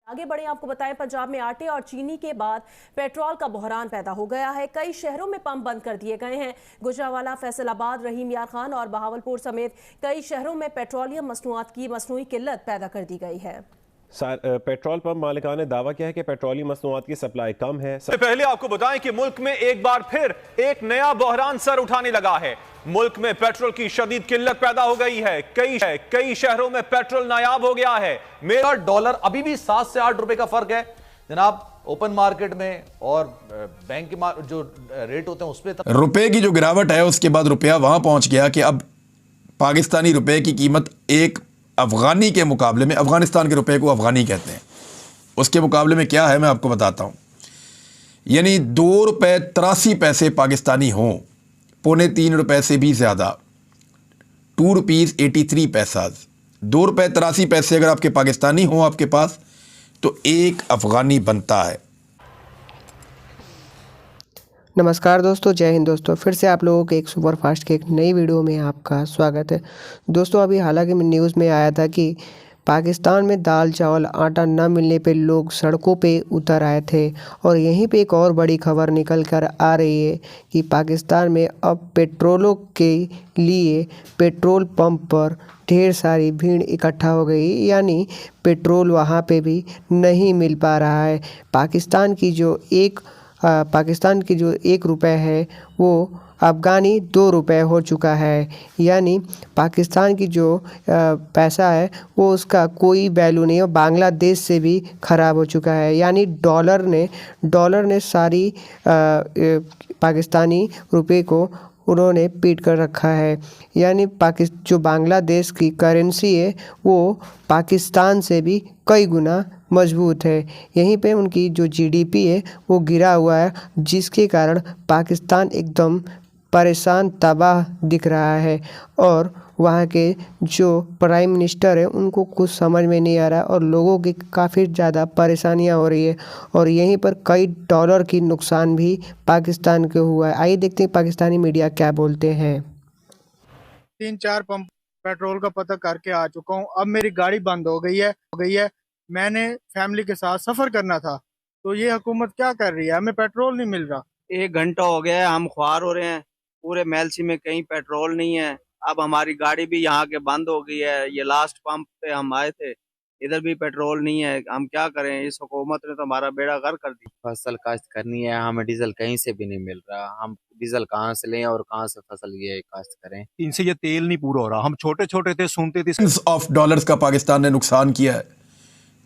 आगे बढ़े, आपको बताएं पंजाब में आटे और चीनी के बाद पेट्रोल का बहरान पैदा हो गया है। कई शहरों में पंप बंद कर दिए गए हैं। गुजरांवाला, फैसलाबाद, रहीम यार खान और बहावलपुर समेत कई शहरों में पेट्रोलियम मसनूआत की मसनूई किल्लत पैदा कर दी गई है। पेट्रोल पंप मालिकान ने दावा किया है कि पेट्रोलियम मसनूआत की सप्लाई कम है। पहले आपको बताएं कि मुल्क में एक बार फिर एक नया बहरान सर उठाने लगा है। मुल्क में पेट्रोल की शदीद किल्लत पैदा हो गई है। कई शहरों में पेट्रोल नायाब हो गया है। मेरा डॉलर अभी भी 7 से 8 रुपए का फर्क है जनाब, ओपन मार्केट में और बैंक के जो रेट होते हैं उस पर रुपए की जो गिरावट है उसके बाद रुपया वहां पहुंच गया कि अब पाकिस्तानी रुपए की कीमत एक अफगानी के मुकाबले में, अफगानिस्तान के रुपए को अफगानी कहते हैं, उसके मुकाबले में क्या है मैं आपको बताता हूं। यानी 2 रुपये 83 पैसे पाकिस्तानी हों, 2.25 रुपये से भी ज़्यादा, 2 रुपीज़ 83 पैसा, 2 रुपये 83 पैसे अगर आपके पाकिस्तानी हों आपके पास, तो एक अफगानी बनता है। नमस्कार दोस्तों, जय हिंद दोस्तों। फिर से आप लोगों के एक सुपर फास्ट के एक नई वीडियो में आपका स्वागत है दोस्तों। अभी हालांकि न्यूज़ में आया था कि पाकिस्तान में दाल चावल आटा न मिलने पे लोग सड़कों पे उतर आए थे, और यहीं पे एक और बड़ी खबर निकल कर आ रही है कि पाकिस्तान में अब पेट्रोलों के लिए पेट्रोल पंप पर ढेर सारी भीड़ इकट्ठा हो गई, यानी पेट्रोल वहाँ पे भी नहीं मिल पा रहा है। पाकिस्तान की जो 1 रुपये है वो अफ़गानी 2 रुपये हो चुका है, यानी पाकिस्तान की जो पैसा है वो उसका कोई वैल्यू नहीं है, बांग्लादेश से भी ख़राब हो चुका है। यानी डॉलर ने सारी पाकिस्तानी रुपए को उन्होंने पीट कर रखा है। यानी जो बांग्लादेश की करेंसी है वो पाकिस्तान से भी कई गुना मजबूत है। यहीं पे उनकी जो जीडीपी है वो गिरा हुआ है, जिसके कारण पाकिस्तान एकदम परेशान तबाह दिख रहा है, और वहाँ के जो प्राइम मिनिस्टर है उनको कुछ समझ में नहीं आ रहा, और लोगों की काफ़ी ज़्यादा परेशानियाँ हो रही है, और यहीं पर कई डॉलर की नुकसान भी पाकिस्तान को हुआ है। आइए देखते हैं पाकिस्तानी मीडिया क्या बोलते हैं। 3-4 पंप पेट्रोल का पता करके आ चुका हूँ। अब मेरी गाड़ी बंद हो गई है। मैंने फैमिली के साथ सफ़र करना था, तो ये हुकूमत क्या कर रही है, हमें पेट्रोल नहीं मिल रहा। 1 घंटा हो गया है, हम ख्वार हो रहे हैं। पूरे मेलसी में कहीं पेट्रोल नहीं है। अब हमारी गाड़ी भी यहाँ के बंद हो गई है। ये लास्ट पंप पे हम आए थे, इधर भी पेट्रोल नहीं है। हम क्या करें, इस हुकूमत ने तो हमारा बेड़ा गर्क कर दिया। फसल काश्त करनी है, हमें डीजल कहीं से भी नहीं मिल रहा। हम डीजल कहाँ से लें और कहाँ से फसल ये काश्त करें। इनसे ये तेल नहीं पूरा हो रहा। हम छोटे छोटे थे, सुनते थे ऑफ डॉलर्स का पाकिस्तान ने नुकसान किया है,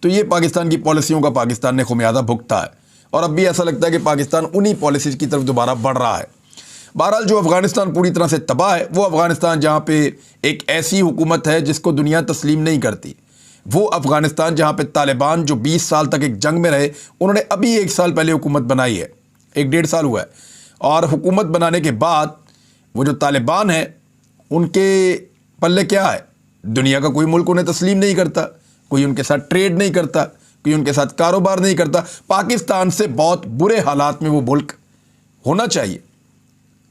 तो ये पाकिस्तान की पॉलिसियों का पाकिस्तान ने खुमियादा भुगता है, और अब भी ऐसा लगता है कि पाकिस्तान उन्हीं पॉलिसीज की तरफ दोबारा बढ़ रहा है। बहरहाल जो अफगानिस्तान पूरी तरह से तबाह है, वो अफगानिस्तान जहाँ पे एक ऐसी हुकूमत है जिसको दुनिया तस्लीम नहीं करती, वो अफगानिस्तान जहाँ पे तालिबान जो 20 साल तक एक जंग में रहे, उन्होंने अभी 1 साल पहले हुकूमत बनाई है, 1-1.5 साल हुआ है, और हुकूमत बनाने के बाद वो जो तालिबान है उनके पल्ले क्या है, दुनिया का कोई मुल्क उन्हें तस्लीम नहीं करता, कोई उनके साथ ट्रेड नहीं करता, कोई उनके साथ कारोबार नहीं करता। पाकिस्तान से बहुत बुरे हालात में वो मुल्क होना चाहिए,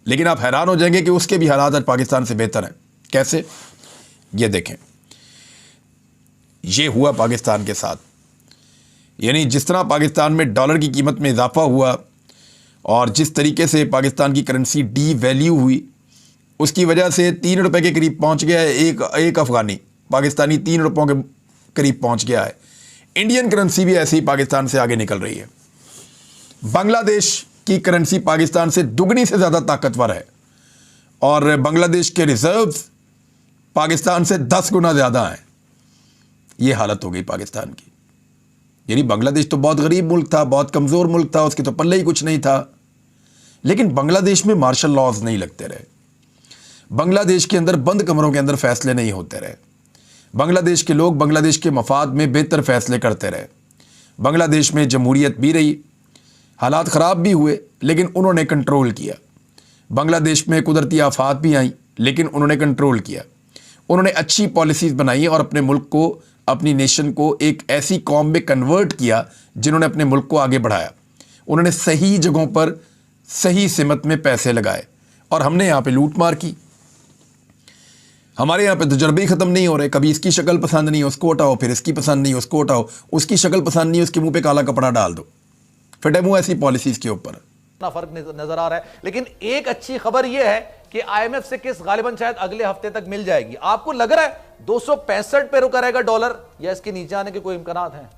लेकिन आप हैरान हो जाएंगे कि उसके भी हालात आज पाकिस्तान से बेहतर हैं। कैसे? ये देखें, ये हुआ पाकिस्तान के साथ। यानी जिस तरह पाकिस्तान में डॉलर की कीमत में इजाफा हुआ और जिस तरीके से पाकिस्तान की करेंसी डी वैल्यू हुई, उसकी वजह से 3 रुपये के करीब पहुंच गया है एक अफगानी, पाकिस्तानी 3 रुपयों के करीब पहुंच गया है। इंडियन करेंसी भी ऐसे ही पाकिस्तान से आगे निकल रही है। बांग्लादेश की करेंसी पाकिस्तान से दुगनी से ज़्यादा ताकतवर है, और बांग्लादेश के रिजर्व्स पाकिस्तान से 10 गुना ज़्यादा हैं। ये हालत हो गई पाकिस्तान की। यानी बांग्लादेश तो बहुत गरीब मुल्क था, बहुत कमज़ोर मुल्क था, उसके तो पल्ले ही कुछ नहीं था, लेकिन बांग्लादेश में मार्शल लॉज नहीं लगते रहे, बांग्लादेश के अंदर बंद कमरों के अंदर फैसले नहीं होते रहे, बांग्लादेश के लोग बांग्लादेश के मफाद में बेहतर फैसले करते रहे। बांग्लादेश में जमहूरियत भी रही, हालात ख़राब भी हुए, लेकिन उन्होंने कंट्रोल किया। बांग्लादेश में कुदरती आफात भी आई, लेकिन उन्होंने कंट्रोल किया। उन्होंने अच्छी पॉलिसीज़ बनाई और अपने मुल्क को, अपनी नेशन को एक ऐसी कौम में कन्वर्ट किया जिन्होंने अपने मुल्क को आगे बढ़ाया। उन्होंने सही जगहों पर सही सिमत में पैसे लगाए, और हमने यहाँ पे लूट मार की। हमारे यहाँ पे तजर्बे ही खत्म नहीं हो रहे। कभी इसकी शक्ल पसंद नहीं, उसको हटाओ, फिर इसकी पसंद नहीं, उसको हटाओ, उसकी शक्ल पसंद नहीं, उसके मुंह पे काला कपड़ा डाल दो। फिटे मुंह ऐसी पॉलिसीज के ऊपर फर्क नजर आ रहा है। लेकिन एक अच्छी खबर यह है कि आईएमएफ से किस्त गालिबन शायद अगले हफ्ते तक मिल जाएगी। आपको लग रहा है 265 पे रुका रहेगा डॉलर, या इसके नीचे आने के कोई इम्कानात हैं?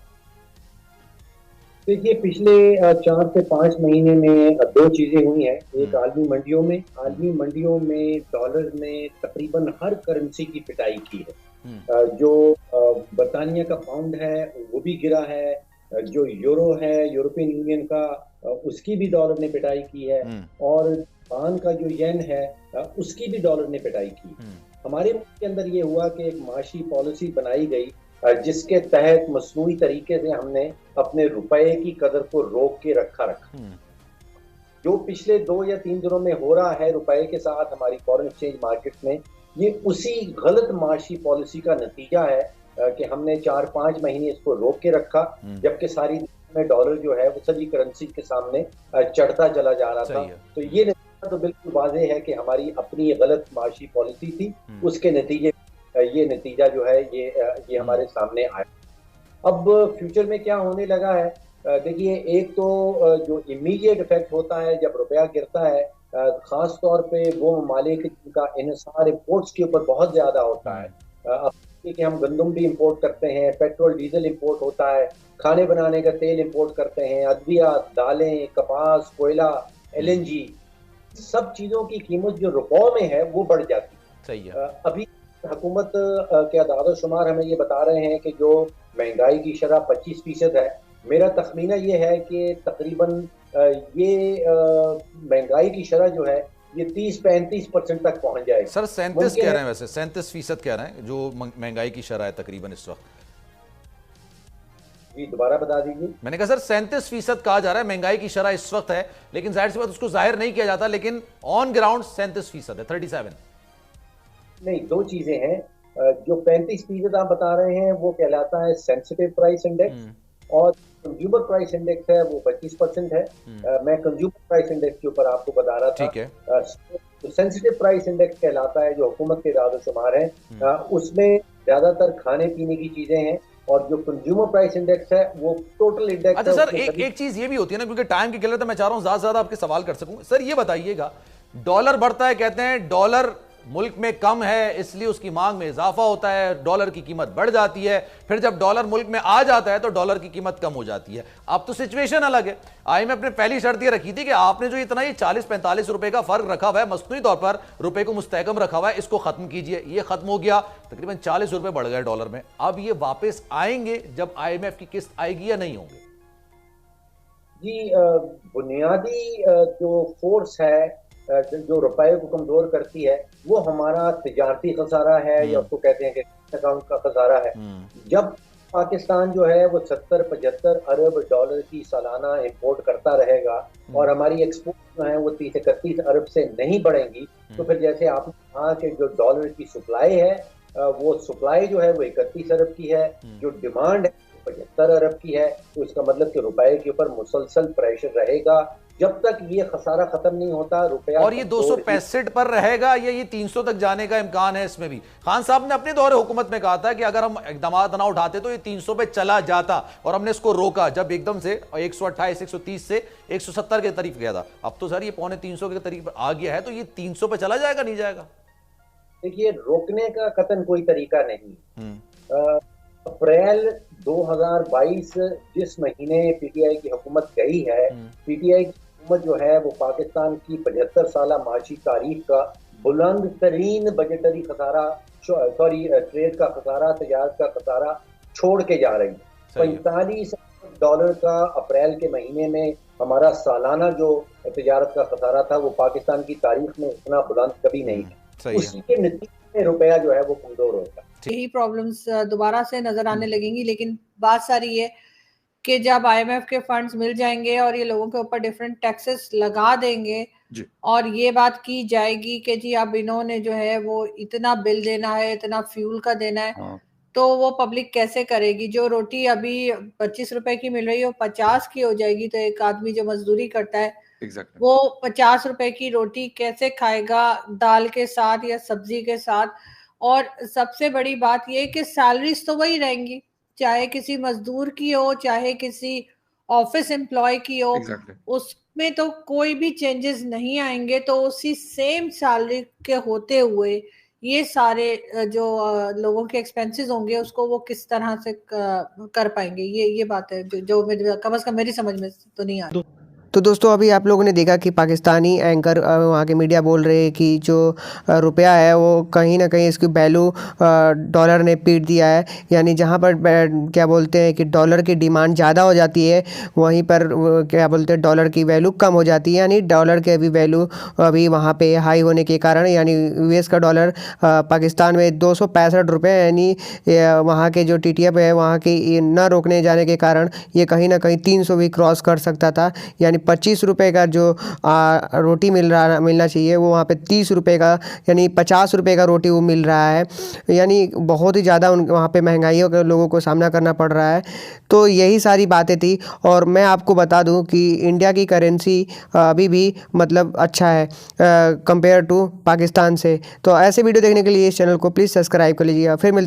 देखिए, पिछले 4 से 5 महीने में दो चीजें हुई हैं। एक आलमी मंडियों में डॉलर ने तकरीबन हर करेंसी की पिटाई की है। जो बरतानिया का पाउंड है वो भी गिरा है, जो यूरो है यूरोपियन यूनियन का उसकी भी डॉलर ने पिटाई की है, और जापान का जो येन है उसकी भी डॉलर ने पिटाई की। हमारे मुल्क के अंदर ये हुआ कि एक माशी पॉलिसी बनाई गई जिसके तहत मसनूई तरीके से हमने अपने रुपए की कदर को रोक के रखा। जो पिछले 2 या 3 दिनों में हो रहा है रुपए के साथ हमारी फॉरेन एक्सचेंज मार्केट में, ये उसी गलत माशी पॉलिसी का नतीजा है कि हमने 4-5 महीने इसको रोक के रखा, जबकि सारी में डॉलर जो है वो सभी करेंसी के सामने चढ़ता चला जा रहा था। तो ये नतीजा तो बिल्कुल वाज़ेह है कि हमारी अपनी गलत माशी पॉलिसी थी, उसके नतीजे ये नतीजा जो है ये हमारे सामने आया। अब फ्यूचर में क्या होने लगा है, देखिए, एक तो जो इमीडिएट इफेक्ट होता है जब रुपया गिरता है, खास तौर पे वो ममालिक जिनका इन्हिसार इंपोर्ट्स के ऊपर बहुत ज्यादा होता है। अब कि हम गंदम भी इंपोर्ट करते हैं, पेट्रोल डीजल इंपोर्ट होता है, खाने बनाने का तेल इंपोर्ट करते हैं, अद्वियात, दालें, कपास, कोयला, LNG, सब चीजों की कीमत जो रुपयों में है वो बढ़ जाती है। सही है। अभी हुकूमत के अदाद शुमार हमें ये बता रहे हैं कि जो महंगाई की शरह 25% है, मेरा तखमीना ये है कि तकरीबन ये महंगाई की शरह जो है ये 30-35% तक पहुंच जाएगी। सर 37 कह रहे हैं, वैसे 37% कह रहे हैं जो महंगाई की शरह है तकरीबन इस वक्त। जी दोबारा बता दीजिए। मैंने कहा सर 37% कहा जा रहा है महंगाई की शरह इस वक्त है, लेकिन जाहिर सी बात उसको जाहिर नहीं किया जाता, लेकिन ऑन ग्राउंड 37% है, 37। नहीं, दो चीजें हैं। जो 35% आप बता रहे हैं वो कहलाता है सेंसिटिव प्राइस इंडेक्स, और कंज्यूमर प्राइस इंडेक्स है वो 25% है। मैं कंज्यूमर प्राइस इंडेक्स के ऊपर आपको बता रहा था। ठीक है। सेंसिटिव प्राइस इंडेक्स कहलाता है जो हुकूमत के इदाद शुमार है, उसमें ज्यादातर खाने पीने की चीजें हैं, और जो कंज्यूमर प्राइस इंडेक्स है वो टोटल इंडेक्स। अच्छा सर, एक चीज ये भी होती है ना, क्योंकि टाइम की किल्लत है, मैं चाह रहा हूं ज्यादा से ज्यादा आपके सवाल कर सकूं। सर ये बताइएगा, डॉलर बढ़ता है, कहते हैं डॉलर मुल्क में कम है इसलिए उसकी मांग में इजाफा होता है, डॉलर की कीमत बढ़ जाती है, फिर जब डॉलर मुल्क में आ जाता है तो डॉलर की कीमत कम हो जाती है। अब तो सिचुएशन अलग है। आईएमएफ ने पहली शर्त ये रखी थी कि आपने जो इतना ये 40-45 रुपए का फर्क रखा हुआ है, मसनूई तौर पर रुपए को मुस्तहकम रखा हुआ है, इसको खत्म कीजिए। ये खत्म हो गया, तकरीबन 40 रुपए बढ़ गए डॉलर में। अब ये वापस आएंगे जब आईएमएफ की किस्त आएगी या नहीं होंगे? जी, बुनियादी जो फोर्स है जो रुपए को कमजोर करती है वो हमारा तिजारती खसारा है, या उसको कहते हैं कि अकाउंट का खसारा है। जब पाकिस्तान जो है वो 70-75 अरब डॉलर की सालाना इंपोर्ट करता रहेगा और हमारी एक्सपोर्ट जो है वो 30-31 अरब से नहीं बढ़ेंगी, तो फिर जैसे आपने कहा कि जो डॉलर की सप्लाई है वो सप्लाई जो है वो 31 अरब की है, जो डिमांड है 75 अरब की है, तो इसका मतलब कि रुपए के ऊपर मुसलसल प्रेशर रहेगा जब तक ये खसारा खत्म नहीं होता। रुपया और ये 265 पर रहेगा या ये 300 तक जाने का इम्कान है? इसमें भी खान साहब ने अपने दौरे हुकूमत में कहा था कि अगर हम इकदाम ना उठाते तो ये 300 पे चला जाता, और हमने इसको रोका जब एकदम से 128-130 से 170 के करीब गया था। अब तो सर ये 250 के करीब आ गया है, तो ये 300 पे चला जाएगा नहीं जाएगा? देखिए, रोकने का कतन कोई तरीका नहीं। अप्रैल 2022 जिस महीने पीटीआई की हुकूमत गई है, पीटीआई की हुकूमत जो है वो पाकिस्तान की 75 साल माशी तारीख का बुलंद तरीन बजटरी खसारा, ट्रेड का खसारा, तजारत का खसारा छोड़ के जा रही है। 45 डॉलर का अप्रैल के महीने में हमारा सालाना जो तजारत का खसारा था वो पाकिस्तान की तारीख में इतना बुलंद कभी नहीं है। उसी के नतीजे में रुपया जो है वो कमजोर होता है। यही प्रॉब्लम्स दोबारा से नजर आने लगेंगी, लेकिन बात सारी है कि जब आईएमएफ के फंड्स मिल जाएंगे और ये लोगों के ऊपर डिफरेंट टैक्सेस लगा देंगे और ये बात की जाएगी कि जी अब इन्होंने जो है वो इतना बिल देना है, इतना फ्यूल का देना है, तो वो पब्लिक कैसे करेगी? जो रोटी अभी 25 रुपए की मिल रही है वो 50 की हो जाएगी, तो एक आदमी जो मजदूरी करता है वो 50 रुपए की रोटी कैसे खाएगा दाल के साथ या सब्जी के साथ? और सबसे बड़ी बात ये कि सैलरीज तो वही रहेंगी, चाहे किसी मजदूर की हो चाहे किसी ऑफिस एम्प्लॉय की हो, उसमें तो कोई भी चेंजेस नहीं आएंगे। तो उसी सेम सैलरी के होते हुए ये सारे जो लोगों के एक्सपेंसेस होंगे उसको वो किस तरह से कर पाएंगे, ये बात है जो कम से कम मेरी समझ में तो नहीं आ रही। तो दोस्तों अभी आप लोगों ने देखा कि पाकिस्तानी एंकर वहाँ के मीडिया बोल रहे हैं कि जो रुपया है वो कहीं ना कहीं इसकी वैल्यू डॉलर ने पीट दिया है। यानी जहाँ पर क्या बोलते हैं कि डॉलर की डिमांड ज़्यादा हो जाती है वहीं पर क्या बोलते हैं डॉलर की वैल्यू कम हो जाती है। यानी डॉलर के अभी वैल्यू अभी वहाँ पे हाई होने के कारण यानी यूएस का डॉलर पाकिस्तान में 265 रुपये, यानी वहाँ के जो TTF है वहाँ की न रोकने जाने के कारण ये कहीं ना कहीं 300 भी क्रॉस कर सकता था। यानी 25 रुपये का जो रोटी मिलना चाहिए वो वहाँ पे 30 रुपये का यानी 50 रुपये का रोटी वो मिल रहा है। यानी बहुत ही ज़्यादा वहाँ पे महंगाइयों के लोगों को सामना करना पड़ रहा है। तो यही सारी बातें थी। और मैं आपको बता दूं कि इंडिया की करेंसी अभी भी मतलब अच्छा है कंपेयर टू पाकिस्तान से। तो ऐसे वीडियो देखने के लिए इस चैनल को प्लीज़ सब्सक्राइब कर लीजिएगा। फिर मिलते